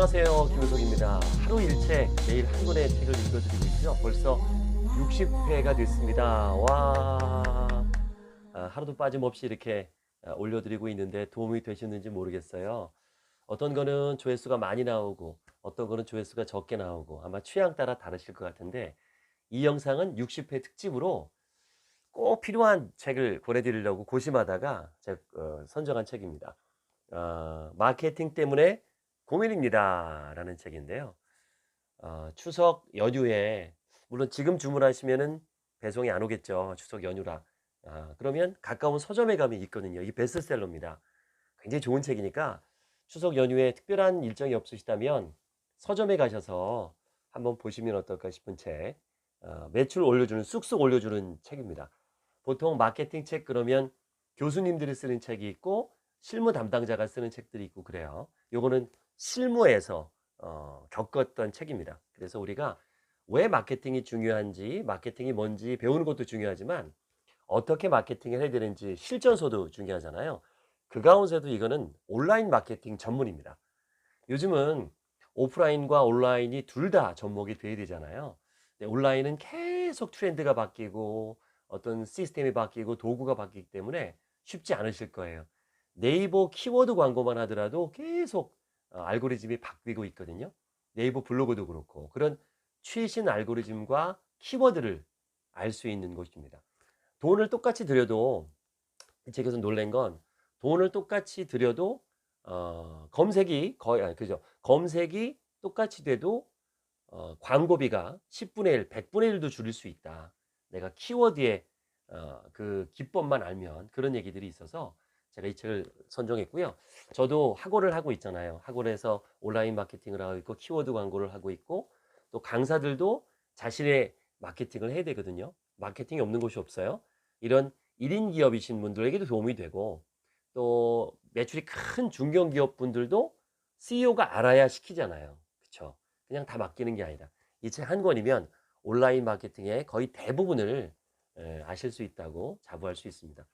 안녕하세요. 김효석입니다. 하루 일책 매일 한 권의 책을 읽어드리고 있죠. 벌써 60회가 됐습니다. 와, 하루도 빠짐없이 이렇게 올려드리고 있는데 도움이 되셨는지 모르겠어요. 어떤 거는 조회수가 많이 나오고 어떤 거는 조회수가 적게 나오고 아마 취향 따라 다르실 것 같은데 이 영상은 60회 특집으로 꼭 필요한 책을 보내드리려고 고심하다가 제가 선정한 책입니다. 마케팅 때문에 고민입니다. 라는 책인데요. 추석 연휴에, 물론 지금 주문하시면은 배송이 안 오겠죠. 추석 연휴라. 그러면 가까운 서점에 가면 있거든요. 이 베스트셀러입니다. 굉장히 좋은 책이니까 추석 연휴에 특별한 일정이 없으시다면 서점에 가셔서 한번 보시면 어떨까 싶은 책. 매출 올려주는, 쑥쑥 올려주는 책입니다. 보통 마케팅 책 그러면 교수님들이 쓰는 책이 있고 실무 담당자가 쓰는 책들이 있고 그래요. 요거는 실무에서 겪었던 책입니다. 그래서 우리가 왜 마케팅이 중요한지, 마케팅이 뭔지 배우는 것도 중요하지만 어떻게 마케팅을 해야 되는지 실전서도 중요하잖아요. 그 가운데서도 이거는 온라인 마케팅 전문입니다. 요즘은 오프라인과 온라인이 둘 다 접목이 돼야 되잖아요. 근데 온라인은 계속 트렌드가 바뀌고 어떤 시스템이 바뀌고 도구가 바뀌기 때문에 쉽지 않으실 거예요. 네이버 키워드 광고만 하더라도 계속 알고리즘이 바뀌고 있거든요. 네이버 블로그도 그렇고 그런 최신 알고리즘과 키워드를 알 수 있는 것입니다. 돈을 똑같이 들여도 책에서 놀란 건 돈을 똑같이 들여도 검색이 거의 그죠. 검색이 똑같이 돼도 광고비가 10분의 1, 100분의 1도 줄일 수 있다. 내가 키워드의 그 기법만 알면 그런 얘기들이 있어서 제가 이 책을 선정했고요. 저도 학원을 하고 있잖아요. 학원에서 온라인 마케팅을 하고 있고 키워드 광고를 하고 있고 또 강사들도 자신의 마케팅을 해야 되거든요. 마케팅이 없는 곳이 없어요. 이런 1인 기업이신 분들에게도 도움이 되고 또 매출이 큰 중견기업 분들도 CEO가 알아야 시키잖아요. 그쵸? 그냥 다 맡기는 게 아니라 이 책 한 권이면 온라인 마케팅의 거의 대부분을 아실 수 있다고 자부할 수 있습니다.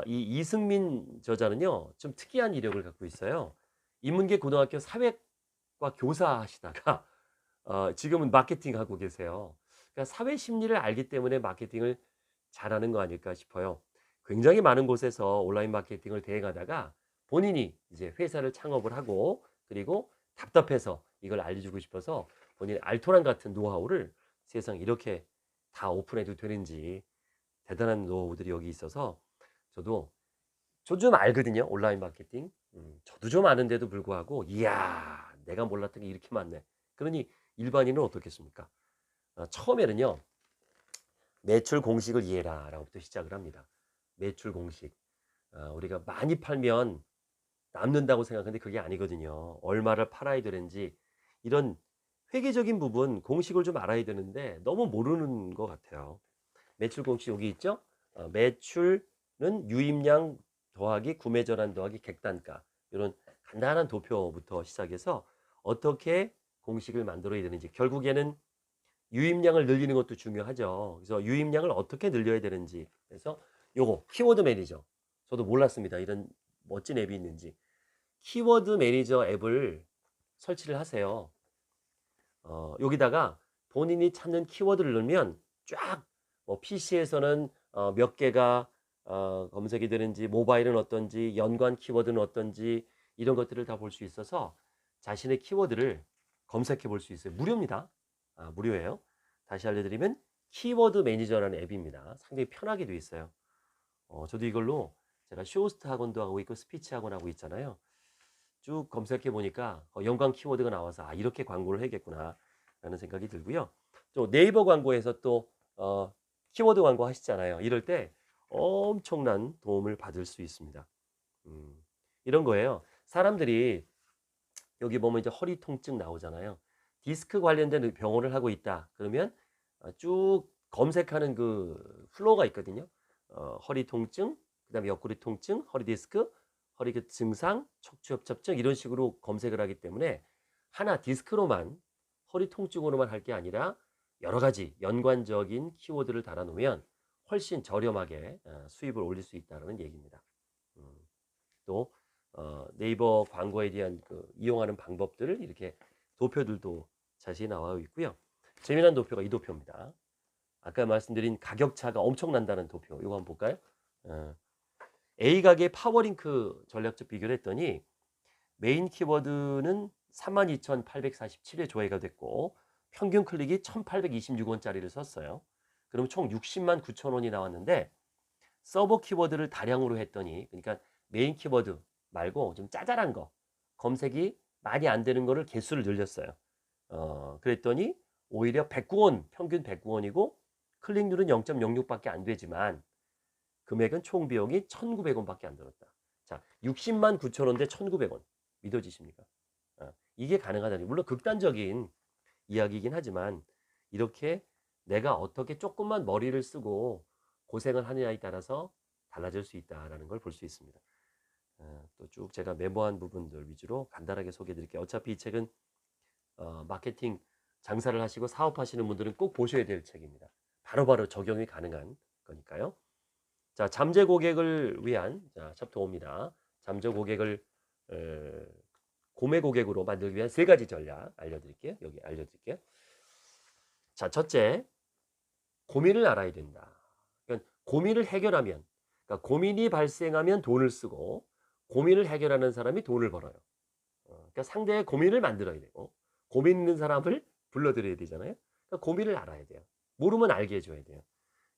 이 이승민 저자는요, 좀 특이한 이력을 갖고 있어요. 인문계 고등학교 사회과 교사 하시다가 지금은 마케팅 하고 계세요. 그러니까 사회 심리를 알기 때문에 마케팅을 잘하는 거 아닐까 싶어요. 굉장히 많은 곳에서 온라인 마케팅을 대행하다가 본인이 이제 회사를 창업을 하고 그리고 답답해서 이걸 알려주고 싶어서 본인의 알토란 같은 노하우를 세상에 이렇게 다 오픈해도 되는지 대단한 노하우들이 여기 있어서 저도 좀 알거든요. 온라인 마케팅. 저도 좀 아는데도 불구하고 이야 내가 몰랐던 게 이렇게 많네. 그러니 일반인은 어떻겠습니까? 처음에는요. 매출 공식을 이해라 라고부터 시작을 합니다. 매출 공식. 우리가 많이 팔면 남는다고 생각하는데 그게 아니거든요. 얼마를 팔아야 되는지 이런 회계적인 부분 공식을 좀 알아야 되는데 너무 모르는 것 같아요. 매출 공식 여기 있죠? 매출은 유입량 더하기 구매 전환 더하기 객단가 이런 간단한 도표부터 시작해서 어떻게 공식을 만들어야 되는지 결국에는 유입량을 늘리는 것도 중요하죠. 그래서 유입량을 어떻게 늘려야 되는지. 그래서 요거 키워드 매니저. 저도 몰랐습니다. 이런 멋진 앱이 있는지. 키워드 매니저 앱을 설치를 하세요. 여기다가 본인이 찾는 키워드를 넣으면 쫙 PC에서는 몇 개가 검색이 되는지, 모바일은 어떤지, 연관 키워드는 어떤지 이런 것들을 다 볼 수 있어서 자신의 키워드를 검색해 볼 수 있어요. 무료입니다. 무료예요. 다시 알려드리면 키워드 매니저라는 앱입니다. 상당히 편하게 되어 있어요. 저도 이걸로 제가 쇼호스트 학원도 하고 있고 스피치 학원 하고 있잖아요. 쭉 검색해 보니까 연관 키워드가 나와서 이렇게 광고를 해야겠구나 라는 생각이 들고요. 또 네이버 광고에서 또 키워드 광고 하시잖아요. 이럴 때 엄청난 도움을 받을 수 있습니다. 이런 거예요. 사람들이 여기 보면 이제 허리 통증 나오잖아요. 디스크 관련된 병원을 하고 있다. 그러면 쭉 검색하는 그 플로어가 있거든요. 허리 통증, 그다음에 옆구리 통증, 허리 디스크, 허리 그 증상, 척추 협착증 이런 식으로 검색을 하기 때문에 하나 디스크로만 허리 통증으로만 할 게 아니라 여러 가지 연관적인 키워드를 달아 놓으면 훨씬 저렴하게 수입을 올릴 수 있다는 얘기입니다. 또 네이버 광고에 대한 이용하는 방법들을 이렇게 도표들도 자세히 나와 있고요. 재미난 도표가 이 도표입니다. 아까 말씀드린 가격 차가 엄청난다는 도표. 이거 한번 볼까요? 어, A 가게 파워링크 전략적 비교를 했더니 메인 키워드는 32,847회 조회가 됐고 평균 클릭이 1,826원짜리를 썼어요. 그럼 총 60만 9천 원이 나왔는데 서버 키워드를 다량으로 했더니 그러니까 메인 키워드 말고 좀 짜잘한 거 검색이 많이 안 되는 거를 개수를 늘렸어요. 그랬더니 오히려 109원 평균 109원이고 클릭률은 0.06밖에 안 되지만 금액은 총 비용이 1,900원밖에 안 들었다. 자, 60만 9천 원 대 1,900원. 믿어지십니까? 이게 가능하다니. 물론 극단적인 이야기이긴 하지만 이렇게 내가 어떻게 조금만 머리를 쓰고 고생을 하느냐에 따라서 달라질 수 있다라는 걸 볼 수 있습니다. 또 쭉 제가 메모한 부분들 위주로 간단하게 소개해 드릴게요. 어차피 이 책은 마케팅 장사를 하시고 사업하시는 분들은 꼭 보셔야 될 책입니다. 바로바로 적용이 가능한 거니까요. 자, 잠재 고객을 위한 챕터 5입니다. 잠재 고객을 고매 고객으로 만들기 위한 3가지 전략 알려드릴게요. 여기 알려드릴게요. 자, 첫째, 고민을 알아야 된다. 그러니까 고민을 해결하면, 그러니까 고민이 발생하면 돈을 쓰고 고민을 해결하는 사람이 돈을 벌어요. 그러니까 상대의 고민을 만들어야 되고 고민 있는 사람을 불러들여야 되잖아요. 그러니까 고민을 알아야 돼요. 모르면 알게 해줘야 돼요.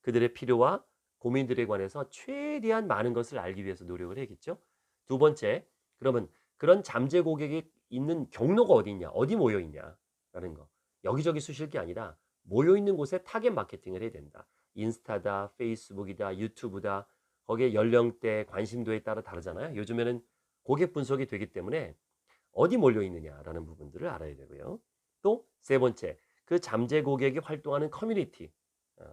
그들의 필요와 고민들에 관해서 최대한 많은 것을 알기 위해서 노력을 해야겠죠. 두 번째, 그러면 그런 잠재 고객이 있는 경로가 어디 있냐, 어디 모여 있냐라는 거. 여기저기 쑤실 게 아니라 모여 있는 곳에 타겟 마케팅을 해야 된다. 인스타다, 페이스북이다, 유튜브다. 거기에 연령대, 관심도에 따라 다르잖아요. 요즘에는 고객 분석이 되기 때문에 어디 몰려 있느냐라는 부분들을 알아야 되고요. 또 세 번째, 그 잠재 고객이 활동하는 커뮤니티,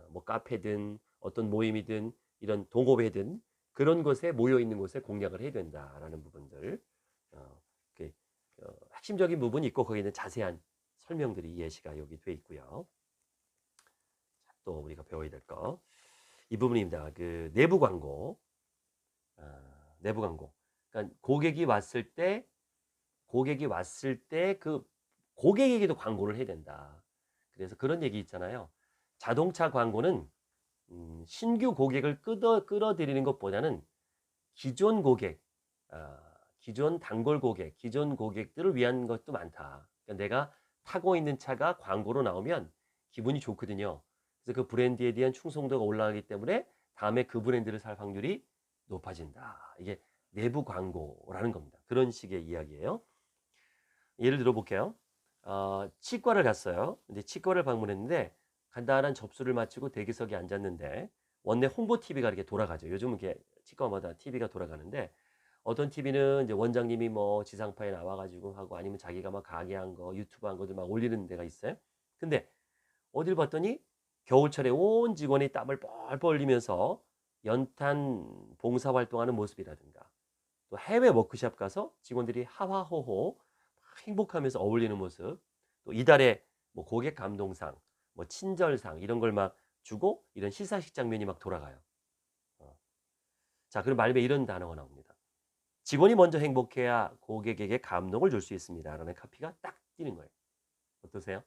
뭐 카페든 어떤 모임이든 이런 동호회든 그런 곳에 모여 있는 곳에 공략을 해야 된다라는 부분들, 그, 핵심적인 부분이 있고 거기는 자세한 설명들이 예시가 여기 돼 있고요. 자, 또 우리가 배워야 될 거, 이 부분입니다. 그 내부 광고, 내부 광고. 그러니까 고객이 왔을 때 그 고객에게도 광고를 해야 된다. 그래서 그런 얘기 있잖아요. 자동차 광고는 신규 고객을 끌어들이는 것보다는 기존 고객, 기존 단골 고객, 기존 고객들을 위한 것도 많다. 그러니까 내가 타고 있는 차가 광고로 나오면 기분이 좋거든요. 그래서 그 브랜드에 대한 충성도가 올라가기 때문에 다음에 그 브랜드를 살 확률이 높아진다. 이게 내부 광고라는 겁니다. 그런 식의 이야기예요. 예를 들어 볼게요. 치과를 갔어요. 근데 치과를 방문했는데 간단한 접수를 마치고 대기석에 앉았는데 원내 홍보 TV가 이렇게 돌아가죠. 요즘은 이렇게 치과마다 TV가 돌아가는데 어떤 TV는 이제 원장님이 뭐 지상파에 나와가지고 하고 아니면 자기가 막 강의한 거, 유튜브 한 것들 막 올리는 데가 있어요. 근데 어딜 봤더니 겨울철에 온 직원이 땀을 뻘뻘 흘리면서 연탄 봉사 활동하는 모습이라든가 또 해외 워크숍 가서 직원들이 하하호호 행복하면서 어울리는 모습, 또 이달에 뭐 고객 감동상, 뭐 친절상 이런 걸 막 주고 이런 시사식 장면이 막 돌아가요. 자, 그럼 말미에 이런 단어가 나옵니다. 직원이 먼저 행복해야 고객에게 감동을 줄 수 있습니다. 라는 카피가 딱 띄는 거예요. 어떠세요?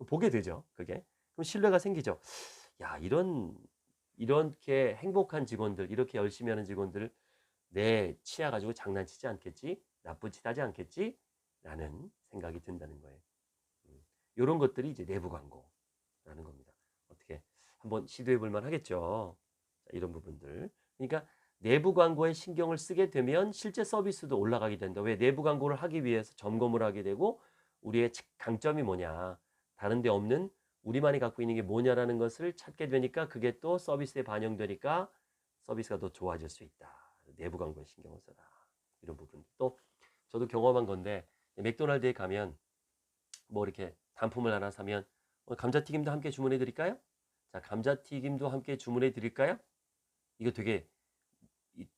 보게 되죠, 그게. 그럼 신뢰가 생기죠. 야, 이렇게 행복한 직원들, 이렇게 열심히 하는 직원들 내 치아 가지고 장난치지 않겠지? 나쁜 짓 하지 않겠지? 라는 생각이 든다는 거예요. 이런 것들이 이제 내부 광고라는 겁니다. 어떻게 한번 시도해 볼 만 하겠죠. 자, 이런 부분들. 그러니까 내부 광고에 신경을 쓰게 되면 실제 서비스도 올라가게 된다. 왜? 내부 광고를 하기 위해서 점검을 하게 되고 우리의 강점이 뭐냐, 다른 데 없는 우리만이 갖고 있는 게 뭐냐라는 것을 찾게 되니까 그게 또 서비스에 반영되니까 서비스가 더 좋아질 수 있다. 내부 광고에 신경을 써라. 이런 부분. 또 저도 경험한 건데 맥도날드에 가면 뭐 이렇게 단품을 하나 사면 감자튀김도 함께 주문해 드릴까요? 자, 감자튀김도 함께 주문해 드릴까요? 이거 되게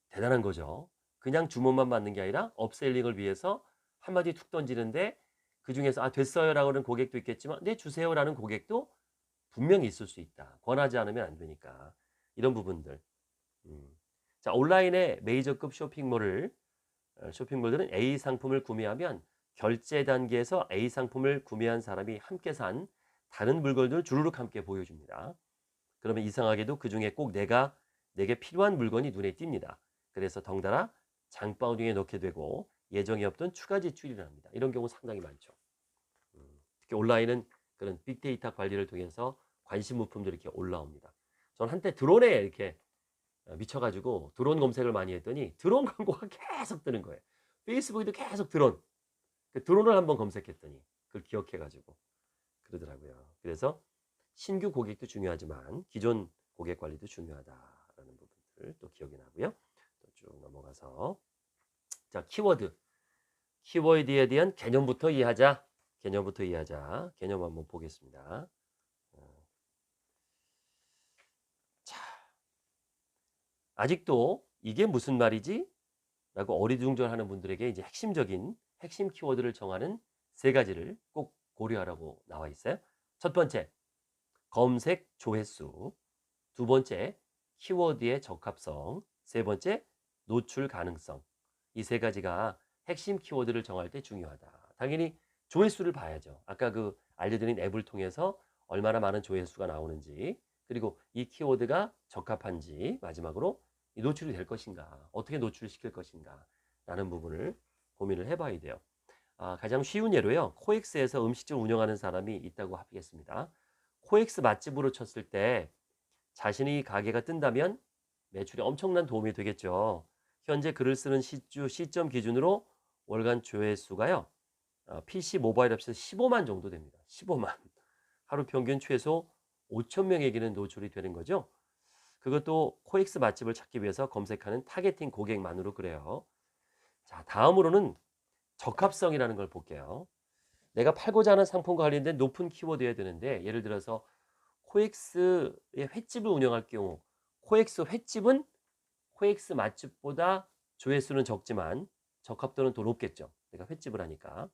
대단한 거죠. 그냥 주문만 받는 게 아니라 업셀링을 위해서 한마디 툭 던지는데 그중에서 됐어요 라고 하는 고객도 있겠지만 네 주세요 라는 고객도 분명히 있을 수 있다. 권하지 않으면 안 되니까. 이런 부분들. 자, 온라인의 메이저급 쇼핑몰을 쇼핑몰들은 A 상품을 구매하면 결제 단계에서 A 상품을 구매한 사람이 함께 산 다른 물건들을 주르륵 함께 보여줍니다. 그러면 이상하게도 그중에 꼭 내게 필요한 물건이 눈에 띕니다. 그래서 덩달아 장바구니에 넣게 되고 예정에 없던 추가 지출이 일어납니다. 이런 경우 상당히 많죠. 특히 온라인은 그런 빅데이터 관리를 통해서 관심 물품들이 이렇게 올라옵니다. 저는 한때 드론에 이렇게 미쳐가지고 드론 검색을 많이 했더니 드론 광고가 계속 뜨는 거예요. 페이스북에도 계속 드론. 그 드론을 한번 검색했더니 그걸 기억해가지고 그러더라고요. 그래서 신규 고객도 중요하지만 기존 고객 관리도 중요하다라는 부분들 또 기억이 나고요. 또 쭉 넘어가서 자, 키워드에 대한 개념부터 이해하자. 개념 한번 보겠습니다. 자, 아직도 이게 무슨 말이지? 라고 어리둥절하는 분들에게 이제 핵심 키워드를 정하는 세 가지를 꼭 고려하라고 나와 있어요. 첫 번째, 검색 조회수. 두 번째, 키워드의 적합성. 세 번째, 노출 가능성. 이 세 가지가 핵심 키워드를 정할 때 중요하다. 당연히 조회수를 봐야죠. 아까 그 알려드린 앱을 통해서 얼마나 많은 조회수가 나오는지, 그리고 이 키워드가 적합한지, 마지막으로 이 노출이 될 것인가, 어떻게 노출시킬 것인가 라는 부분을 고민을 해봐야 돼요. 가장 쉬운 예로요. 코엑스에서 음식점을 운영하는 사람이 있다고 하겠습니다. 코엑스 맛집으로 쳤을 때 자신의 가게가 뜬다면 매출에 엄청난 도움이 되겠죠. 현재 글을 쓰는 시점 기준으로 월간 조회수가요. PC 모바일 앱에서 15만 정도 됩니다. 15만. 하루 평균 최소 5천 명에게는 노출이 되는 거죠. 그것도 코엑스 맛집을 찾기 위해서 검색하는 타겟팅 고객만으로 그래요. 자, 다음으로는 적합성이라는 걸 볼게요. 내가 팔고자 하는 상품과 관련된 높은 키워드여야 되는데 예를 들어서 코엑스의 횟집을 운영할 경우 코엑스 횟집은 코엑스 맛집보다 조회수는 적지만 적합도는 더 높겠죠. 내가 횟집을 하니까.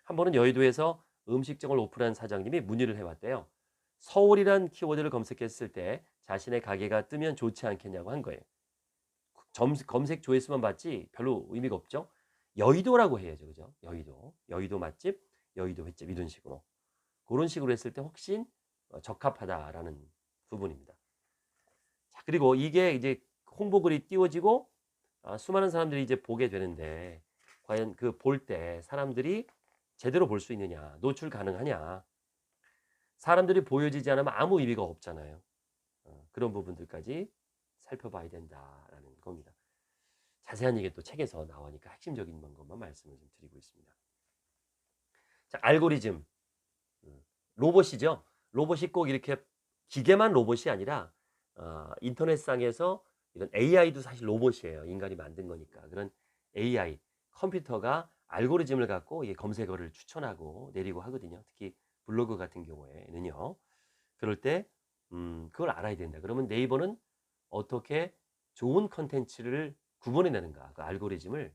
한 번은 여의도에서 음식점을 오픈한 사장님이 문의를 해왔대요. 서울이란 키워드를 검색했을 때 자신의 가게가 뜨면 좋지 않겠냐고 한 거예요. 검색 조회수만 봤지 별로 의미가 없죠. 여의도라고 해야죠. 그죠? 여의도 맛집, 여의도 횟집 이런 식으로. 그런 식으로 했을 때 훨씬 적합하다라는 부분입니다. 자, 그리고 이게 이제 홍보글이 띄워지고 수많은 사람들이 이제 보게 되는데 과연 그 볼 때 사람들이 제대로 볼 수 있느냐, 노출 가능하냐. 사람들이 보여지지 않으면 아무 의미가 없잖아요. 그런 부분들까지 살펴봐야 된다라는 겁니다. 자세한 얘기 또 책에서 나오니까 핵심적인 것만 말씀을 좀 드리고 있습니다. 자, 알고리즘. 로봇이죠. 로봇이 꼭 이렇게 기계만 로봇이 아니라 인터넷상에서 이런 AI도 사실 로봇이에요. 인간이 만든 거니까. 그런 AI, 컴퓨터가 알고리즘을 갖고 검색어를 추천하고 내리고 하거든요. 특히 블로그 같은 경우에는요. 그럴 때 그걸 알아야 된다. 그러면 네이버는 어떻게 좋은 컨텐츠를 구분해내는가 그 알고리즘을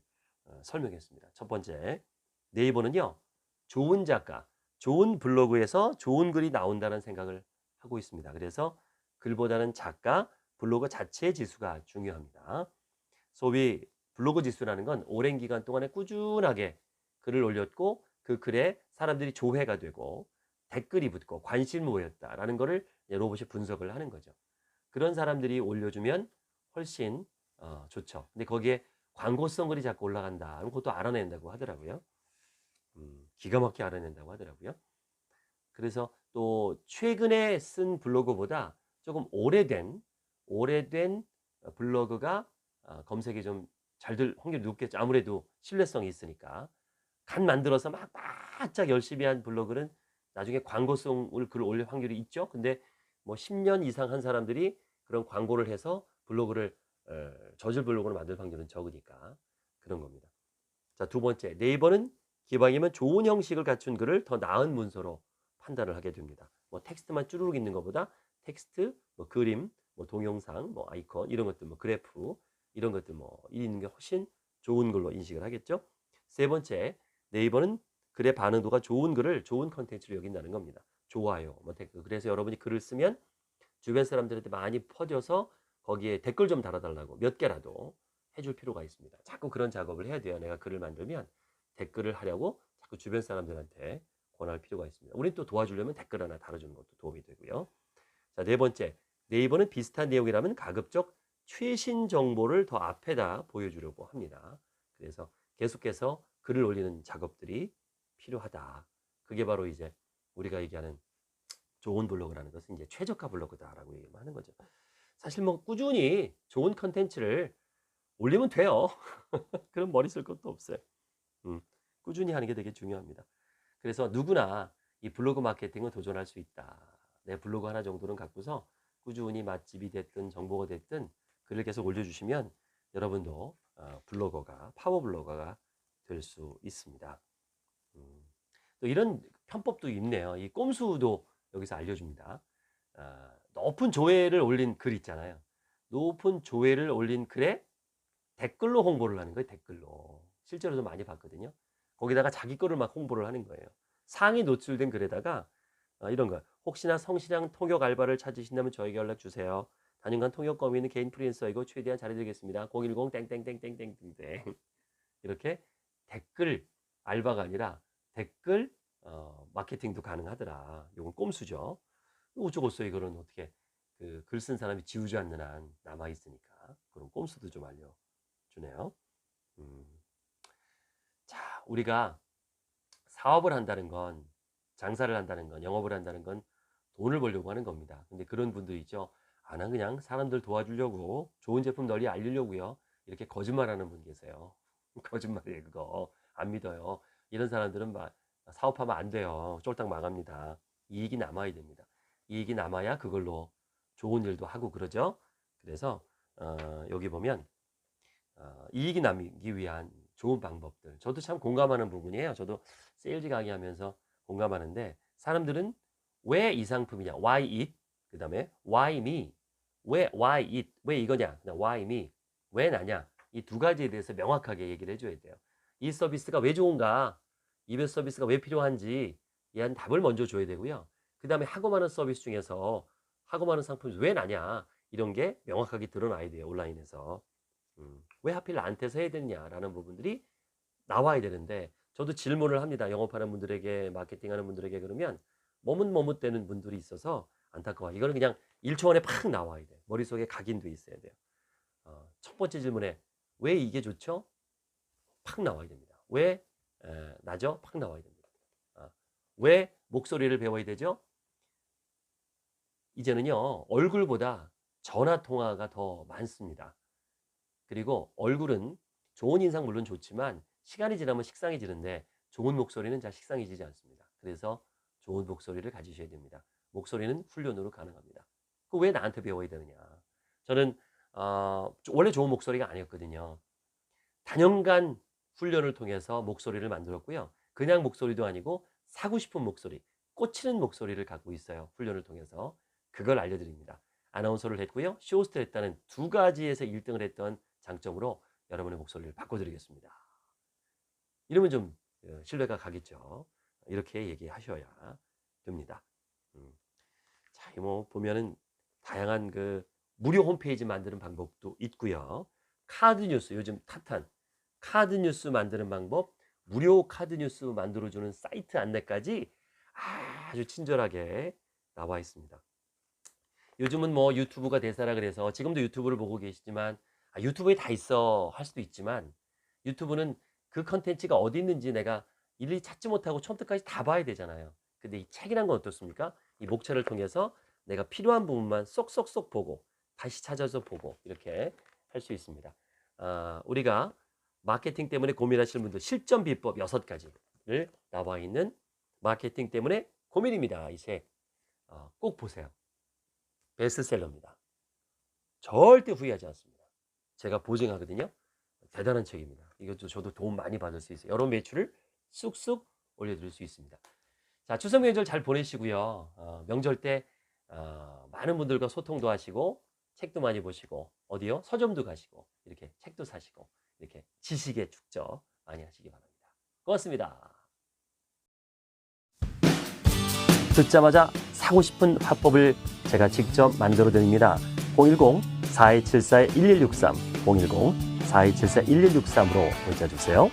설명했습니다. 첫 번째, 네이버는요. 좋은 작가, 좋은 블로그에서 좋은 글이 나온다는 생각을 하고 있습니다. 그래서 글보다는 작가, 블로그 자체의 지수가 중요합니다. 소위 블로그 지수라는 건 오랜 기간 동안에 꾸준하게 글을 올렸고 그 글에 사람들이 조회가 되고 댓글이 붙고 관심을 모였다라는 거를 로봇이 분석을 하는 거죠. 그런 사람들이 올려주면 훨씬 좋죠. 근데 거기에 광고성 글이 자꾸 올라간다. 그럼 그것도 알아낸다고 하더라고요. 기가 막히게 알아낸다고 하더라고요. 그래서 또 최근에 쓴 블로그보다 조금 오래된 블로그가 검색이 좀 잘 될 확률이 높겠죠. 아무래도 신뢰성이 있으니까. 간 만들어서 막 바짝 열심히 한 블로그는 나중에 광고성을 글을 올릴 확률이 있죠. 근데 뭐 10년 이상 한 사람들이 그런 광고를 해서 블로그를 저질 블로그를 만들 확률은 적으니까 그런 겁니다. 자, 두 번째, 네이버는 기왕이면 좋은 형식을 갖춘 글을 더 나은 문서로 판단을 하게 됩니다. 뭐 텍스트만 쭈루룩 있는 것보다 텍스트, 뭐 그림, 뭐 동영상, 뭐 아이콘 이런 것들, 뭐 그래프 이런 것들 뭐 있는 게 훨씬 좋은 글로 인식을 하겠죠. 세 번째, 네이버는 글의 반응도가 좋은 글을 좋은 컨텐츠로 여긴다는 겁니다. 좋아요, 뭐 댓글. 그래서 여러분이 글을 쓰면 주변 사람들한테 많이 퍼져서 거기에 댓글 좀 달아달라고 몇 개라도 해줄 필요가 있습니다. 자꾸 그런 작업을 해야 돼요. 내가 글을 만들면 댓글을 하려고 자꾸 주변 사람들한테 권할 필요가 있습니다. 우린 또 도와주려면 댓글 하나 달아주는 것도 도움이 되고요. 자, 네 번째, 네이버는 비슷한 내용이라면 가급적 최신 정보를 더 앞에다 보여주려고 합니다. 그래서 계속해서 글을 올리는 작업들이 필요하다. 그게 바로 이제 우리가 얘기하는 좋은 블로그라는 것은 이제 최저가 블로그다라고 얘기하는 거죠. 사실 뭐 꾸준히 좋은 컨텐츠를 올리면 돼요. 그럼 머리 쓸 것도 없어요. 꾸준히 하는 게 되게 중요합니다. 그래서 누구나 이 블로그 마케팅은 도전할 수 있다. 내 블로그 하나 정도는 갖고서 꾸준히 맛집이 됐든 정보가 됐든 글을 계속 올려주시면 여러분도 블로거가 파워 블로거가 될 수 있습니다. 또 이런 편법도 있네요. 이 꼼수도 여기서 알려줍니다. 높은 조회를 올린 글 있잖아요. 높은 조회를 올린 글에 댓글로 홍보를 하는 거예요. 댓글로. 실제로도 많이 봤거든요. 거기다가 자기 거를 막 홍보를 하는 거예요. 상위 노출된 글에다가 이런 거. 혹시나 성실한 통역 알바를 찾으신다면 저에게 연락 주세요. 단연간 통역 범위는 개인 프리랜서이고 최대한 잘해드리겠습니다. 010 땡땡땡땡땡땡 이렇게 댓글 알바가 아니라 댓글 마케팅도 가능하더라. 이건 꼼수죠. 어쩌겠어 이거는 어떻게 그 글 쓴 사람이 지우지 않는 한 남아 있으니까 그런 꼼수도 좀 알려주네요. 자, 우리가 사업을 한다는 건 장사를 한다는 건 영업을 한다는 건 돈을 벌려고 하는 겁니다. 근데 그런 분들 있죠. 난 그냥 사람들 도와주려고 좋은 제품 널리 알리려고요. 이렇게 거짓말하는 분 계세요. 거짓말이에요 그거. 안 믿어요. 이런 사람들은 사업하면 안 돼요. 쫄딱 망합니다. 이익이 남아야 됩니다. 이익이 남아야 그걸로 좋은 일도 하고 그러죠. 그래서 여기 보면 이익이 남기 위한 좋은 방법들. 저도 참 공감하는 부분이에요. 저도 세일즈 강의하면서 공감하는데 사람들은 왜 이 상품이냐? Why it? 그 다음에 Why me? 왜 Why it? 왜 이거냐? 그다음 Why me? 왜 나냐? 이 두 가지에 대해서 명확하게 얘기를 해줘야 돼요. 이 서비스가 왜 좋은가? 이 서비스가 왜 필요한지 얘한 답을 먼저 줘야 되고요. 그 다음에 하고 많은 서비스 중에서 하고 많은 상품이 왜 나냐? 이런 게 명확하게 드러나야 돼요. 온라인에서. 왜 하필 나한테서 해야 되느냐라는 부분들이 나와야 되는데 저도 질문을 합니다. 영업하는 분들에게 마케팅하는 분들에게 그러면 머뭇머뭇대는 분들이 있어서 안타까워요. 이거는 그냥 1초 안에 팍 나와야 돼요. 머릿속에 각인돼 있어야 돼요. 첫 번째 질문에 왜 이게 좋죠? 팍 나와야 됩니다. 왜 나죠? 팍 나와야 됩니다. 왜 목소리를 배워야 되죠? 이제는요 얼굴보다 전화 통화가 더 많습니다. 그리고 얼굴은 좋은 인상 물론 좋지만 시간이 지나면 식상해지는데 좋은 목소리는 잘 식상해지지 않습니다. 그래서 좋은 목소리를 가지셔야 됩니다. 목소리는 훈련으로 가능합니다. 그 왜 나한테 배워야 되느냐? 저는 원래 좋은 목소리가 아니었거든요. 단연간 훈련을 통해서 목소리를 만들었고요. 그냥 목소리도 아니고 사고 싶은 목소리, 꽂히는 목소리를 갖고 있어요. 훈련을 통해서. 그걸 알려드립니다. 아나운서를 했고요. 쇼호스트를 했다는 두 가지에서 1등을 했던 장점으로 여러분의 목소리를 바꿔드리겠습니다. 이러면 좀 신뢰가 가겠죠. 이렇게 얘기하셔야 됩니다. 자, 뭐 보면은 다양한 그 무료 홈페이지 만드는 방법도 있고요. 카드 뉴스, 요즘 핫한 카드 뉴스 만드는 방법, 무료 카드 뉴스 만들어주는 사이트 안내까지 아주 친절하게 나와 있습니다. 요즘은 뭐 유튜브가 대세라 그래서 지금도 유튜브를 보고 계시지만 유튜브에 다 있어 할 수도 있지만 유튜브는 그 컨텐츠가 어디 있는지 내가 일일이 찾지 못하고 첨트까지 다 봐야 되잖아요. 근데 이 책이란 건 어떻습니까? 이 목차를 통해서 내가 필요한 부분만 쏙쏙쏙 보고 다시 찾아서 보고 이렇게 할 수 있습니다. 우리가 마케팅 때문에 고민하시는 분들 실전 비법 6가지를 나와 있는 마케팅 때문에 고민입니다. 이 책 꼭 보세요. 베스트셀러입니다. 절대 후회하지 않습니다. 제가 보증하거든요. 대단한 책입니다. 이것도 저도 도움 많이 받을 수 있어요. 여러 매출을 쑥쑥 올려드릴 수 있습니다. 자, 추석 명절 잘 보내시고요. 명절 때 많은 분들과 소통도 하시고 책도 많이 보시고 어디요? 서점도 가시고 이렇게 책도 사시고 이렇게 지식의 축적 많이 하시기 바랍니다. 고맙습니다. 듣자마자 사고 싶은 화법을 제가 직접 만들어 드립니다. 010-4274-1163 010 4274-1163으로 문자 주세요.